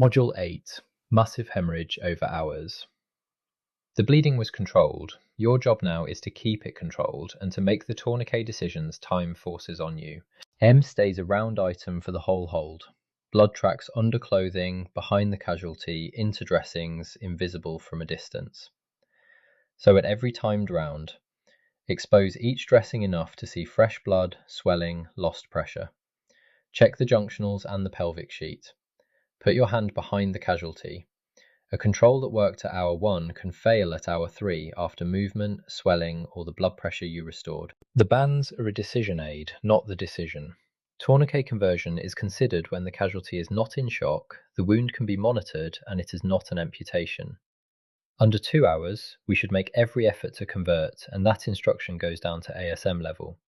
Module 8. Massive hemorrhage over hours. The bleeding was controlled. Your job now is to keep it controlled and to make the tourniquet decisions time forces on you. M stays a round item for the whole hold. Blood tracks under clothing, behind the casualty, into dressings, invisible from a distance. So at every timed round, expose each dressing enough to see fresh blood, swelling, lost pressure. Check the junctionals and the pelvic sheet. Put your hand behind the casualty. A control that worked at hour 1 can fail at hour 3 after movement, swelling, or the blood pressure you restored. The bands are a decision aid, not the decision. Tourniquet conversion is considered when the casualty is not in shock, the wound can be monitored, and it is not an amputation. Under 2 hours, we should make every effort to convert, and that instruction goes down to ASM level.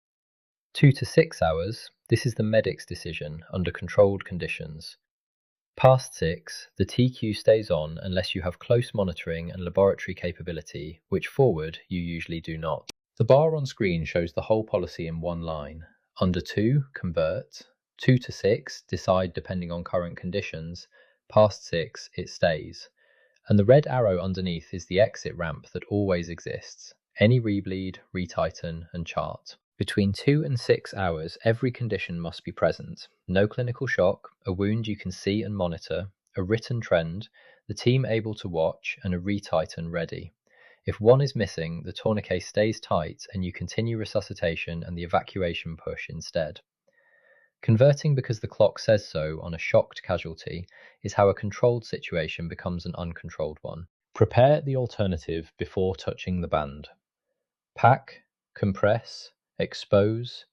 2 to 6 hours, this is the medic's decision under controlled conditions. Past 6, the TQ stays on unless you have close monitoring and laboratory capability, which forward you usually do not. The bar on screen shows the whole policy in one line. Under 2, convert. 2 to 6, decide depending on current conditions. Past 6, it stays. And the red arrow underneath is the exit ramp that always exists. Any rebleed, retighten, and chart. Between 2 and 6 hours, every condition must be present. No clinical shock, a wound you can see and monitor, a written trend, the team able to watch, and a retighten ready. If one is missing, the tourniquet stays tight and you continue resuscitation and the evacuation push instead. Converting because the clock says so on a shocked casualty is how a controlled situation becomes an uncontrolled one. Prepare the alternative before touching the band. Pack, compress, expose,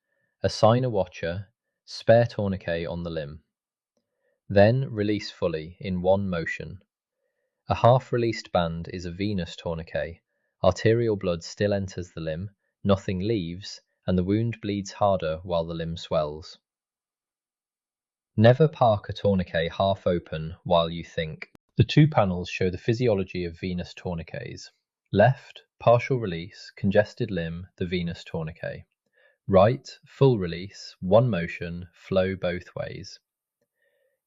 assign a watcher, spare tourniquet on the limb. Then release fully in one motion. A half-released band is a venous tourniquet. Arterial blood still enters the limb, nothing leaves, and the wound bleeds harder while the limb swells. Never park a tourniquet half open while you think. The 2 panels show the physiology of venous tourniquets. Left, partial release, congested limb, the venous tourniquet. Right, full release, one motion, flow both ways.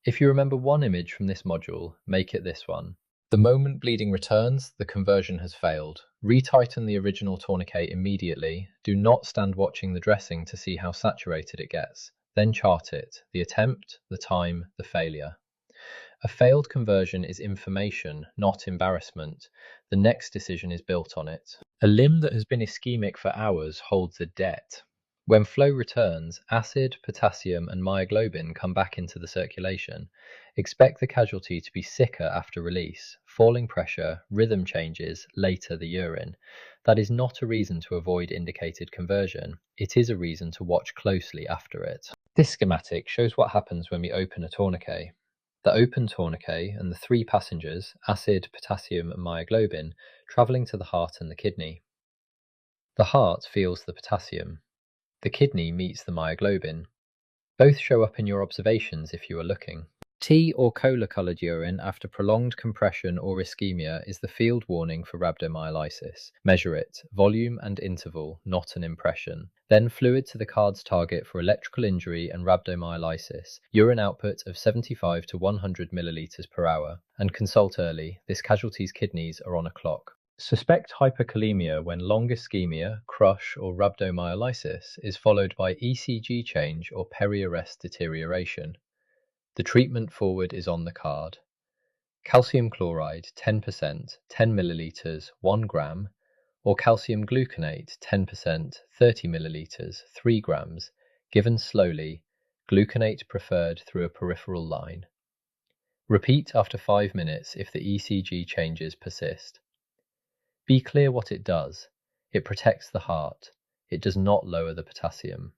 If you remember one image from this module, make it this one. The moment bleeding returns, the conversion has failed. Retighten the original tourniquet immediately. Do not stand watching the dressing to see how saturated it gets. Then chart it, the attempt, the time, the failure. A failed conversion is information, not embarrassment. The next decision is built on it. A limb that has been ischemic for hours holds a debt. When flow returns, acid, potassium, and myoglobin come back into the circulation. Expect the casualty to be sicker after release, falling pressure, rhythm changes, later the urine. That is not a reason to avoid indicated conversion. It is a reason to watch closely after it. This schematic shows what happens when we open a tourniquet. The open tourniquet and the 3 passengers, acid, potassium, and myoglobin, travelling to the heart and the kidney. The heart feels the potassium. The kidney meets the myoglobin. Both show up in your observations if you are looking. Tea or cola-coloured urine after prolonged compression or ischemia is the field warning for rhabdomyolysis. Measure it, volume and interval, not an impression. Then fluid to the card's target for electrical injury and rhabdomyolysis, urine output of 75 to 100 millilitres per hour, and consult early. This casualty's kidneys are on a clock. Suspect hyperkalemia when long ischemia, crush, or rhabdomyolysis is followed by ECG change or peri-arrest deterioration. The treatment forward is on the card. Calcium chloride 10%, 10 millilitres, 1 gram, or calcium gluconate 10%, 30 millilitres, 3 grams, given slowly, gluconate preferred through a peripheral line. Repeat after 5 minutes if the ECG changes persist. Be clear what it does. It protects the heart. It does not lower the potassium.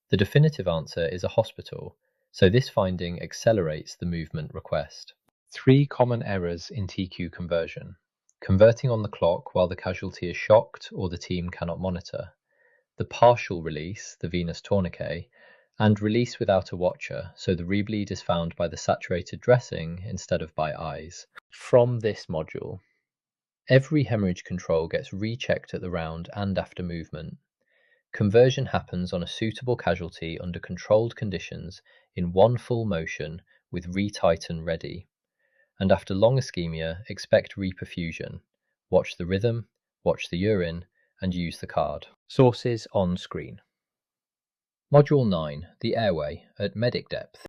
The definitive answer is a hospital, so this finding accelerates the movement request. 3 common errors in TQ conversion. Converting on the clock while the casualty is shocked or the team cannot monitor. The partial release, the venous tourniquet, and release without a watcher, so the rebleed is found by the saturated dressing instead of by eyes. From this module. Every hemorrhage control gets rechecked at the round and after movement. Conversion happens on a suitable casualty under controlled conditions in one full motion with retitin ready. And after long ischemia, expect reperfusion. Watch the rhythm, watch the urine, and use the card. Sources on screen. Module 9, the airway at medic depth.